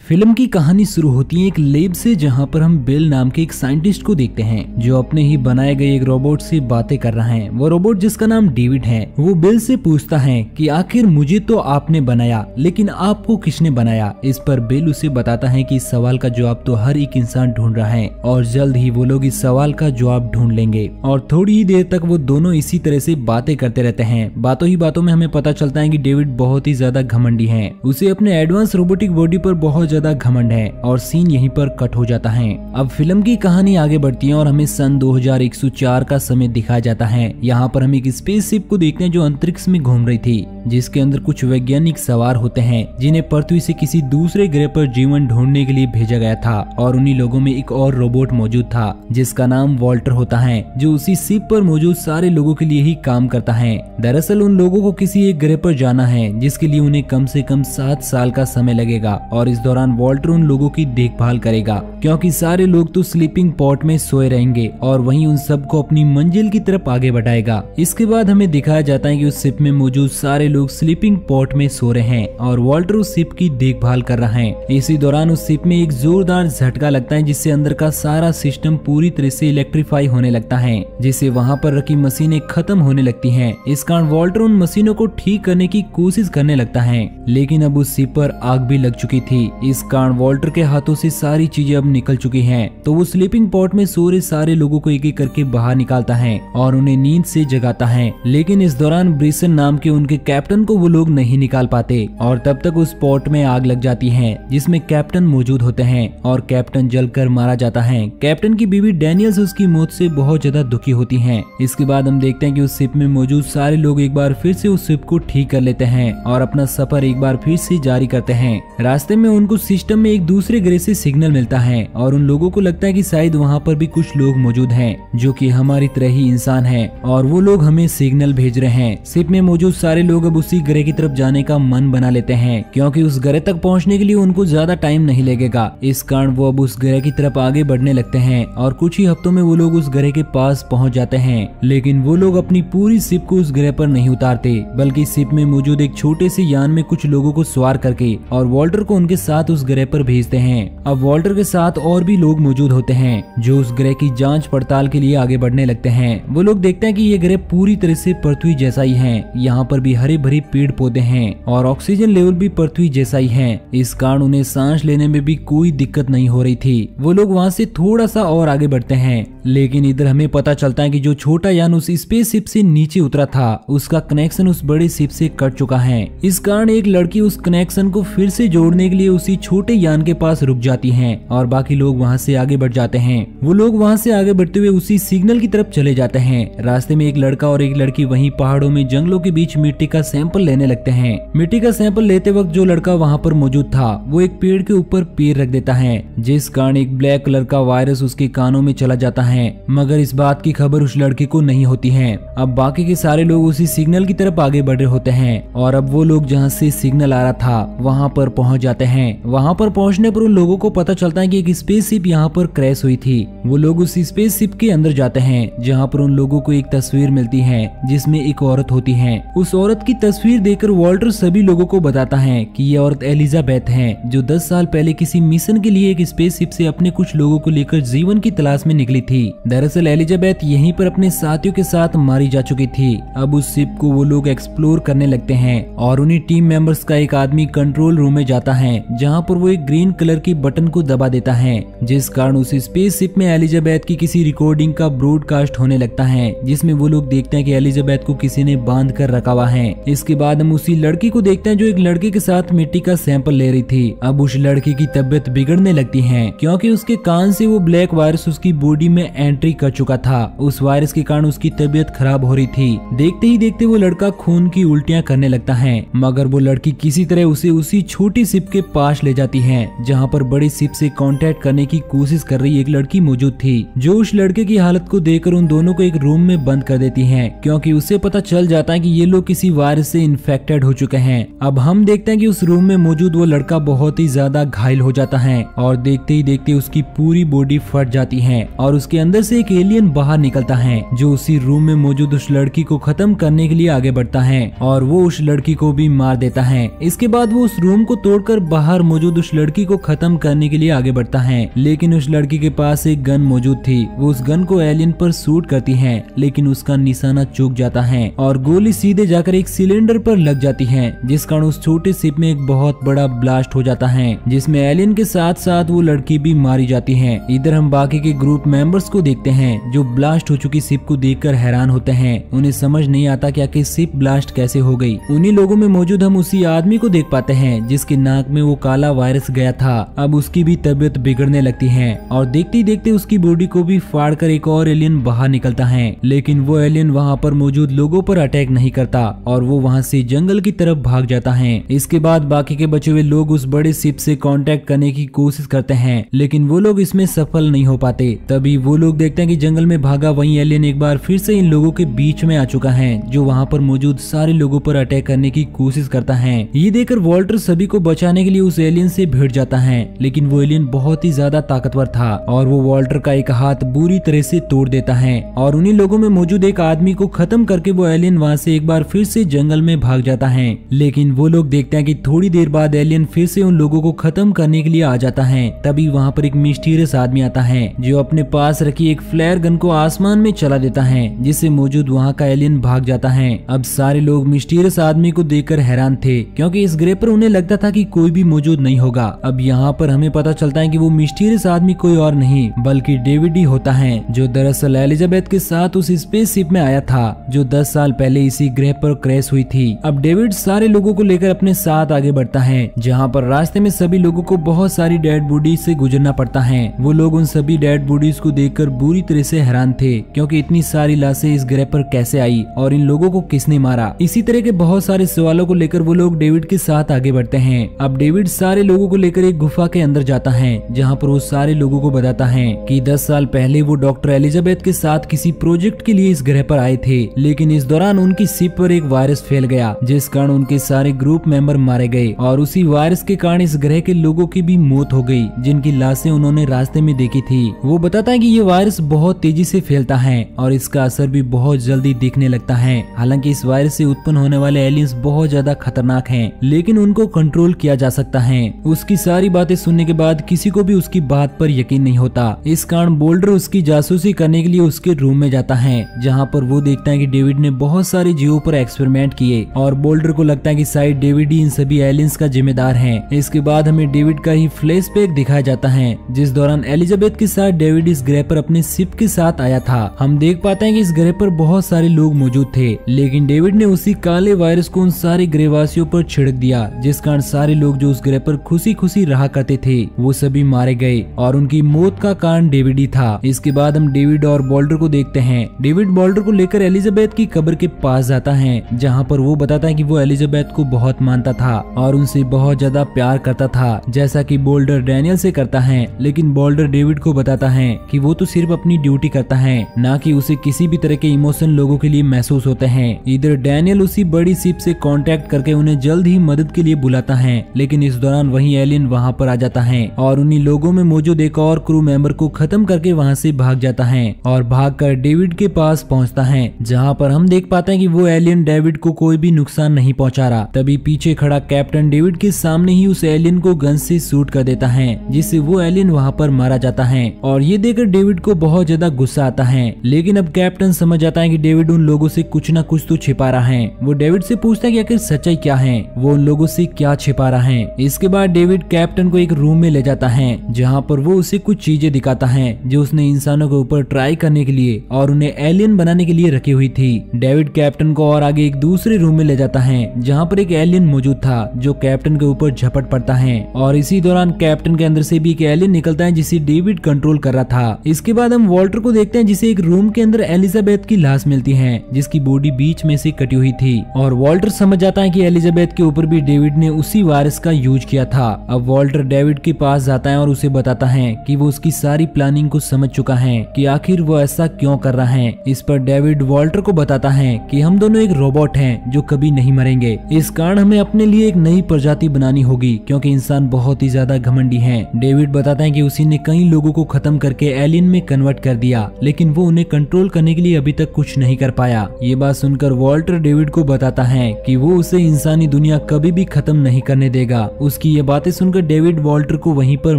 Film की कहानी शुरू होती है एक लैब से, जहां पर हम बेल नाम के एक साइंटिस्ट को देखते हैं जो अपने ही बनाए गए एक रोबोट से बातें कर रहा है। वो रोबोट जिसका नाम डेविड है, वो बेल से पूछता है कि आखिर मुझे तो आपने बनाया, लेकिन आपको किसने बनाया। इस पर बेल उसे बताता है कि इस सवाल का जवाब तो हर एक इंसान ढूंढ रहा है और जल्द ही वो लोग इस सवाल का जवाब ढूंढ लेंगे। और थोड़ी ही देर तक वो दोनों इसी तरह से बातें करते रहते हैं। बातों ही बातों में हमें पता चलता है कि डेविड बहुत ही ज्यादा घमंडी है, उसे अपने एडवांस रोबोटिक बॉडी पर बहुत ज्यादा घमंड है और सीन यहीं पर कट हो जाता है। अब फिल्म की कहानी आगे बढ़ती है और हमें सन 2104 का समय दिखाया जाता है। यहाँ पर हम एक स्पेसशिप को देखते हैं जो अंतरिक्ष में घूम रही थी, जिसके अंदर कुछ वैज्ञानिक सवार होते हैं जिन्हें पृथ्वी से किसी दूसरे ग्रह पर जीवन ढूंढने के लिए भेजा गया था। और उन्हीं लोगों में एक और रोबोट मौजूद था जिसका नाम वॉल्टर होता है, जो उसी शिप पर मौजूद सारे लोगों के लिए ही काम करता है। दरअसल उन लोगों को किसी एक ग्रह पर जाना है जिसके लिए उन्हें कम से कम 7 साल का समय लगेगा और इस दौरान वॉल्टर उन लोगों की देखभाल करेगा, क्योंकि सारे लोग तो स्लीपिंग पॉट में सोए रहेंगे और वहीं उन सबको अपनी मंजिल की तरफ आगे बढ़ाएगा। इसके बाद हमें दिखाया जाता है कि उस शिप में मौजूद सारे लोग स्लीपिंग पॉट में सो रहे हैं और वॉल्टर उस शिप की देखभाल कर रहा है। इसी दौरान उस शिप में एक जोरदार झटका लगता है जिससे अंदर का सारा सिस्टम पूरी तरह से इलेक्ट्रीफाई होने लगता है, जिससे वहां पर रखी मशीनें खत्म होने लगती हैं। इस कारण वॉल्टर उन मशीनों को ठीक करने की कोशिश करने लगता है, लेकिन अब उस शिप पर आग भी लग चुकी थी। इस कारण वॉल्टर के हाथों से सारी चीजें अब निकल चुकी हैं। तो वो स्लीपिंग पॉट में सो रहे सारे लोगों को एक एक करके बाहर निकालता है और उन्हें नींद से जगाता है। लेकिन इस दौरान ब्रिसन नाम के उनके कैप्टन को वो लोग नहीं निकाल पाते और तब तक उस पॉट में आग लग जाती है जिसमें कैप्टन मौजूद होते हैं और कैप्टन जलकर मारा जाता है। कैप्टन की बीवी डैनियल्स उसकी मौत से बहुत ज्यादा दुखी होती है। इसके बाद हम देखते हैं कि उस शिप में मौजूद सारे लोग एक बार फिर से उस शिप को ठीक कर लेते हैं और अपना सफर एक बार फिर से जारी करते हैं। रास्ते में उनको सिस्टम में एक दूसरे ग्रह से सिग्नल मिलता है और उन लोगों को लगता है कि शायद वहाँ पर भी कुछ लोग मौजूद हैं जो कि हमारी तरह ही इंसान हैं और वो लोग हमें सिग्नल भेज रहे हैं। शिप में मौजूद सारे लोग अब उसी ग्रह की तरफ जाने का मन बना लेते हैं, क्योंकि उस ग्रह तक पहुँचने के लिए उनको ज्यादा टाइम नहीं लगेगा। इस कारण वो अब उस ग्रह की तरफ आगे बढ़ने लगते हैं और कुछ ही हफ्तों में वो लोग उस ग्रह के पास पहुँच जाते हैं। लेकिन वो लोग अपनी पूरी शिप को उस ग्रह पर नहीं उतारते, बल्कि शिप में मौजूद एक छोटे से यान में कुछ लोगों को सवार करके और वॉल्टर को उनके साथ उस ग्रह पर भेजते हैं। अब वॉल्टर के साथ और भी लोग मौजूद होते हैं जो उस ग्रह की जांच पड़ताल के लिए आगे बढ़ने लगते हैं। वो लोग देखते हैं कि ये ग्रह पूरी तरह से पृथ्वी जैसा ही है। यहाँ पर भी हरे भरे पेड़ पौधे हैं और ऑक्सीजन लेवल भी पृथ्वी जैसा ही है। इस कारण उन्हें सांस लेने में भी कोई दिक्कत नहीं हो रही थी। वो लोग वहाँ से थोड़ा सा और आगे बढ़ते हैं, लेकिन इधर हमें पता चलता है कि जो छोटा यान उस स्पेसशिप से नीचे उतरा था उसका कनेक्शन उस बड़े शिप से कट चुका है। इस कारण एक लड़की उस कनेक्शन को फिर से जोड़ने के लिए उसी छोटे यान के पास रुक जाती है और बाकी लोग वहाँ से आगे बढ़ जाते हैं। वो लोग वहाँ से आगे बढ़ते हुए उसी सिग्नल की तरफ चले जाते हैं। रास्ते में एक लड़का और एक लड़की वहीं पहाड़ों में जंगलों के बीच मिट्टी का सैंपल लेने लगते हैं। मिट्टी का सैंपल लेते वक्त जो लड़का वहाँ पर मौजूद था वो एक पेड़ के ऊपर पैर रख देता है, जिस कारण एक ब्लैक कलर का वायरस उसके कानों में चला जाता है, मगर इस बात की खबर उस लड़के को नहीं होती है। अब बाकी के सारे लोग उसी सिग्नल की तरफ आगे बढ़ रहे होते हैं और अब वो लोग जहाँ से सिग्नल आ रहा था वहाँ पर पहुँच जाते हैं। वहाँ पर पहुँचने पर उन लोगों को पता चलता है कि एक स्पेसशिप यहाँ पर क्रैश हुई थी। वो लोग उस स्पेसशिप के अंदर जाते हैं जहाँ पर उन लोगों को एक तस्वीर मिलती है जिसमें एक औरत होती है। उस औरत की तस्वीर देखकर वॉल्टर सभी लोगों को बताता है कि ये औरत एलिजाबेथ है, जो 10 साल पहले किसी मिशन के लिए एक स्पेसशिप से अपने कुछ लोगों को लेकर जीवन की तलाश में निकली थी। दरअसल एलिजाबेथ यहीं पर अपने साथियों के साथ मारी जा चुकी थी। अब उस शिप को वो लोग एक्सप्लोर करने लगते हैं और उन्हीं टीम मेंबर्स का एक आदमी कंट्रोल रूम में जाता है जहाँ पर वो एक ग्रीन कलर की बटन को दबा देता है, जिस कारण उस स्पेसशिप में एलिजाबेथ की किसी रिकॉर्डिंग का ब्रॉडकास्ट होने लगता है जिसमें वो लोग देखते हैं कि एलिजाबेथ को किसी ने बांध कर रखा हुआ है। इसके बाद हम उसी लड़की को देखते हैं जो एक लड़के के साथ मिट्टी का सैंपल ले रही थी। अब उस लड़की की तबीयत बिगड़ने लगती है क्योंकि उसके कान से वो ब्लैक वायरस उसकी बॉडी में एंट्री कर चुका था। उस वायरस के कारण उसकी तबीयत खराब हो रही थी। देखते ही देखते वो लड़का खून की उल्टियां करने लगता है, मगर वो लड़की किसी तरह उसे उसी छोटी शिप के पास ले जाती है जहाँ पर बड़ी शिप से कांटेक्ट करने की कोशिश कर रही एक लड़की मौजूद थी, जो उस लड़के की हालत को देखकर उन दोनों को एक रूम में बंद कर देती है, क्योंकि उसे पता चल जाता है कि ये लोग किसी वायरस से इन्फेक्टेड हो चुके हैं। अब हम देखते हैं कि उस रूम में मौजूद वो लड़का बहुत ही ज्यादा घायल हो जाता है और देखते ही देखते उसकी पूरी बॉडी फट जाती है और उसके अंदर से एक एलियन बाहर निकलता है जो उसी रूम में मौजूद उस लड़की को खत्म करने के लिए आगे बढ़ता है और वो उस लड़की को भी मार देता है। इसके बाद वो उस रूम को तोड़कर बाहर मौजूद उस लड़की को खत्म करने के लिए आगे बढ़ता है, लेकिन उस लड़की के पास एक गन मौजूद थी। वो उस गन को एलियन पर शूट करती है, लेकिन उसका निशाना चूक जाता है और गोली सीधे जाकर एक सिलेंडर पर लग जाती है, जिस कारण उस छोटे शिप में एक बहुत बड़ा ब्लास्ट हो जाता है, जिसमें एलियन के साथ साथ वो लड़की भी मारी जाती है। इधर हम बाकी के ग्रुप मेंबर्स को देखते हैं जो ब्लास्ट हो चुकी शिप को देखकर हैरान होते हैं। उन्हें समझ नहीं आता कि आखिर शिप ब्लास्ट कैसे हो गई। उन्हीं लोगों में मौजूद हम उसी आदमी को देख पाते हैं जिसके नाक में वो काला वायरस गया था। अब उसकी भी तबीयत बिगड़ने लगती है और देखते ही देखते उसकी बॉडी को भी फाड़कर एक और एलियन बाहर निकलता है, लेकिन वो एलियन वहाँ पर मौजूद लोगों पर अटैक नहीं करता और वो वहाँ से जंगल की तरफ भाग जाता है। इसके बाद बाकी के बचे हुए लोग उस बड़े शिप से कांटेक्ट करने की कोशिश करते हैं, लेकिन वो लोग इसमें सफल नहीं हो पाते। तभी वो लोग देखते हैं कि जंगल में भागा वही एलियन एक बार फिर से इन लोगों के बीच में आ चुका है, जो वहाँ पर मौजूद सारे लोगों पर अटैक करने की कोशिश करता है। ये देखकर वॉल्टर सभी को बचाने के लिए उस एलियन से भिड़ जाता है, लेकिन वो एलियन बहुत ही ज्यादा ताकतवर था और वो वॉल्टर का एक हाथ बुरी तरह से तोड़ देता है और उन्हीं लोगों में मौजूद एक आदमी को खत्म करके वो एलियन वहाँ से एक बार फिर से जंगल में भाग जाता है। लेकिन वो लोग देखते हैं कि थोड़ी देर बाद एलियन फिर से उन लोगों को खत्म करने के लिए आ जाता है। तभी वहाँ पर एक मिस्टीरियस आदमी आता है जो अपने पास रखी एक फ्लेयर गन को आसमान में चला देता है, जिससे मौजूद वहाँ का एलियन भाग जाता है। अब सारे लोग मिस्टीरियस आदमी को देखकर हैरान थे, क्योंकि इस ग्रह पर उन्हें लगता था कि कोई भी मौजूद नहीं होगा। अब यहाँ पर हमें पता चलता है कि वो मिस्टीरियस आदमी कोई और नहीं बल्कि डेविड ही होता है, जो दरअसल एलिजाबेथ के साथ उस स्पेसशिप में आया था जो 10 साल पहले इसी ग्रह पर क्रैश हुई थी। अब डेविड सारे लोगों को लेकर अपने साथ आगे बढ़ता है, जहाँ पर रास्ते में सभी लोगों को बहुत सारी डेड बॉडी से गुजरना पड़ता है। वो लोग उन सभी डेड बॉडीज को देखकर बुरी तरह से हैरान थे, क्योंकि इतनी सारी लाशें इस ग्रह पर कैसे आई और इन लोगों को किसने मारा। इसी तरह के बहुत सारे सवालों को लेकर वो लोग डेविड के साथ आगे बढ़ते हैं। अब डेविड सारे लोगों को लेकर एक गुफा के अंदर जाता है, जहाँ पर वो सारे लोगों को बताता है कि 10 साल पहले वो डॉक्टर एलिजाबेथ के साथ किसी प्रोजेक्ट के लिए इस ग्रह पर आए थे, लेकिन इस दौरान उनकी शिप पर एक वायरस फैल गया, जिस कारण उनके सारे ग्रुप मेंबर मारे गए और उसी वायरस के कारण इस ग्रह के लोगों की भी मौत हो गई, जिनकी लाशें उन्होंने रास्ते में देखी थी। वो बताता है कि ये वायरस बहुत तेजी से फैलता है और इसका असर भी बहुत जल्दी दिखने लगता है। हालांकि इस वायरस से उत्पन्न होने वाले एलियंस बहुत ज्यादा खतरनाक हैं, लेकिन उनको कंट्रोल किया जा सकता है। उसकी सारी बातें सुनने के बाद किसी को भी उसकी बात पर यकीन नहीं होता। इस कारण बोल्डर उसकी जासूसी करने के लिए उसके रूम में जाता है, जहाँ पर वो देखता है कि डेविड ने बहुत सारे जीवों पर एक्सपेरिमेंट किए और बोल्डर को लगता है कि शायद डेविड ही इन सभी एलियंस का जिम्मेदार है। इसके बाद हमें डेविड का ही फ्लैशबैक दिखाया जाता है, जिस दौरान एलिजाबेथ के साथ डेविड इस ग्रह पर अपने शिप के साथ आया था। हम देख पाते हैं कि इस ग्रह पर बहुत सारे लोग मौजूद थे, लेकिन डेविड ने उसी काले वायरस को उन सारे ग्रहवासियों पर छिड़क दिया, जिस कारण सारे लोग जो उस ग्रह पर खुशी खुशी रहा करते थे वो सभी मारे गए और उनकी मौत का कारण डेविड ही था। इसके बाद हम डेविड और बोल्डर को देखते हैं। डेविड बोल्डर को लेकर एलिजाबेथ की कब्र के पास जाता है, जहाँ पर वो बताता है कि वो एलिजाबेथ को बहुत मानता था और उनसे बहुत ज्यादा प्यार करता था, जैसा कि बोल्डर डैनियल से करता है। लेकिन बोल्डर डेविड को बताता है कि वो तो सिर्फ अपनी ड्यूटी करता है, ना कि उसे किसी भी तरह के इमोशन लोगों के लिए महसूस होते हैं। इधर डैनियल उसी बड़ी शिप से कांटेक्ट करके उन्हें जल्द ही मदद के लिए बुलाता है, लेकिन इस दौरान वही एलियन वहाँ पर आ जाता है और उन्हीं लोगों में मौजूद एक और क्रू मेंबर को खत्म करके वहाँ से भाग जाता है और भागकर डेविड के पास पहुँचता है, जहाँ पर हम देख पाते हैं कि वो एलियन डेविड को कोई भी नुकसान नहीं पहुँचा रहा। तभी पीछे खड़ा कैप्टन डेविड के सामने ही उस एलियन को गन से शूट कर देता है, जिससे वो एलियन वहाँ पर मारा जाता है और ये देखकर डेविड को बहुत ज्यादा गुस्सा आता है। लेकिन अब कैप्टन समझ जाता है कि डेविड उन लोगों से कुछ न कुछ तो छिपा रहा है। वो डेविड से पूछता है कि आखिर सच्चाई क्या है, वो उन लोगों से क्या छिपा रहा है। इसके बाद डेविड कैप्टन को एक रूम में ले जाता है, जहाँ पर वो उसे कुछ चीजें दिखाता है जो उसने इंसानों के ऊपर ट्राई करने के लिए और उन्हें एलियन बनाने के लिए रखी हुई थी। डेविड कैप्टन को और आगे एक दूसरे रूम में ले जाता है, जहाँ पर एक एलियन मौजूद था जो कैप्टन के ऊपर झपट पड़ता है और इसी दौरान कैप्टन के अंदर से भी एक एलियन निकलता है जिसे डेविड कंट्रोल कर रहा था। इसके बाद हम वॉल्टर को देखते हैं, जिसे एक रूम के अंदर एलिजाबेथ की लाश मिलती है, जिसकी बॉडी बीच में से कटी हुई थी और वॉल्टर समझ जाता है कि एलिजाबेथ के ऊपर भी डेविड ने उसी वायरस का यूज किया था। अब वॉल्टर डेविड के पास जाता है और उसे बताता है कि वो उसकी सारी प्लानिंग को समझ चुका है कि आखिर वो ऐसा क्यों कर रहा है। इस पर डेविड वॉल्टर को बताता है कि हम दोनों एक रोबोट हैं जो कभी नहीं मरेंगे, इस कारण हमें अपने लिए एक नई प्रजाति बनानी होगी, क्योंकि इंसान बहुत ही ज्यादा घमंडी हैं। डेविड बताता है कि उसी ने कई लोगों को खत्म करके एलियन में कन्वर्ट कर दिया, लेकिन वो उन्हें कंट्रोल करने के लिए अभी तक कुछ नहीं कर पाया। ये बात सुनकर वॉल्टर डेविड को बताता है कि वो उसे इंसानी दुनिया कभी भी खत्म नहीं करने देगा। उसकी की ये बातें सुनकर डेविड वॉल्टर को वहीं पर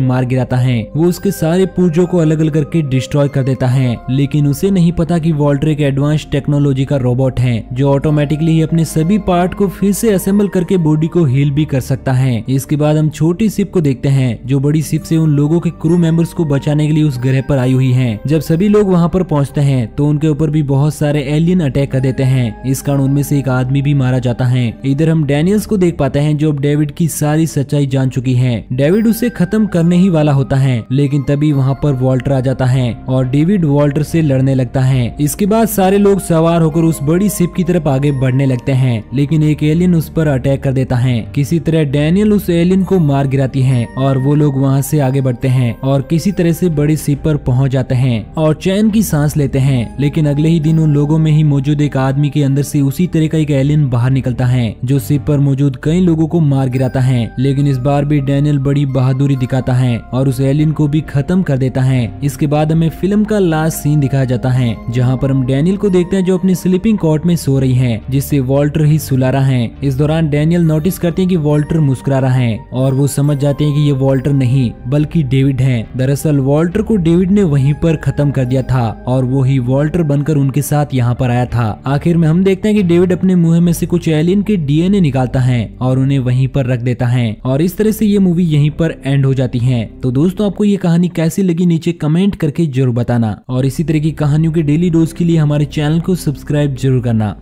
मार गिराता है। वो उसके सारे पुर्जों को अलग अलग करके डिस्ट्रॉय कर देता है, लेकिन उसे नहीं पता कि वॉल्टर एक एडवांस टेक्नोलॉजी का रोबोट है जो ऑटोमेटिकली ही अपने सभी पार्ट को फिर से असेंबल करके बॉडी को हील भी कर सकता है। इसके बाद हम छोटी शिप को देखते हैं जो बड़ी शिप से उन लोगों के क्रू मेंबर्स को बचाने के लिए उस ग्रह पर आई हुई है। जब सभी लोग वहां पर पहुंचते हैं तो उनके ऊपर भी बहुत सारे एलियन अटैक कर देते हैं। इस कारण उनमें से एक आदमी भी मारा जाता है। इधर हम डैनियल्स को देख पाते हैं जो अब डेविड की सारी सच्चाई जान चुकी है। डेविड उसे खत्म करने ही वाला होता है, लेकिन तभी वहां पर वॉल्टर आ जाता है और डेविड वॉल्टर से लड़ने लगता है। इसके बाद सारे लोग सवार होकर उस बड़ी शिप की तरफ आगे बढ़ने लगते हैं, लेकिन एक एलियन उस पर अटैक कर देता है। किसी तरह डैनियल उस एलियन को मार गिराती है और वो लोग वहाँ से आगे बढ़ते हैं और किसी तरह से बड़ी शिप पर पहुँच जाते हैं और चैन की सांस लेते हैं। लेकिन अगले ही दिन उन लोगों में ही मौजूद एक आदमी के अंदर से उसी तरह का एक एलियन बाहर निकलता है जो शिप पर मौजूद कई लोगों को मार गिराता है। लेकिन इस बार भी डैनियल बड़ी बहादुरी दिखाता है और उस एलियन को भी खत्म कर देता है। इसके बाद हमें फिल्म का लास्ट सीन दिखाया जाता है जहाँ पर हम डैनियल को देखते हैं जो अपनी स्लीपिंग कॉट में सो रही है, जिससे वॉल्टर ही सुला रहा है। इस दौरान डैनियल नोटिस करते हैं कि वॉल्टर मुस्कुरा रहा है और वो समझ जाते हैं कि ये वॉल्टर नहीं बल्कि डेविड है। दरअसल वॉल्टर को डेविड ने वहीं पर खत्म कर दिया था और वो ही वॉल्टर बनकर उनके साथ यहाँ पर आया था। आखिर में हम देखते हैं कि डेविड अपने मुंह में से कुछ एलियन के डीएनए निकालता है और उन्हें वहीं पर रख देता है और इस तरह से ये मूवी यहीं पर एंड हो जाती है। तो दोस्तों आपको ये कहानी कैसी लगी नीचे कमेंट करके जरूर बताना और इसी तरह की कहानियों के डेली डोज के लिए हमारे चैनल को सब्सक्राइब जरूर करना।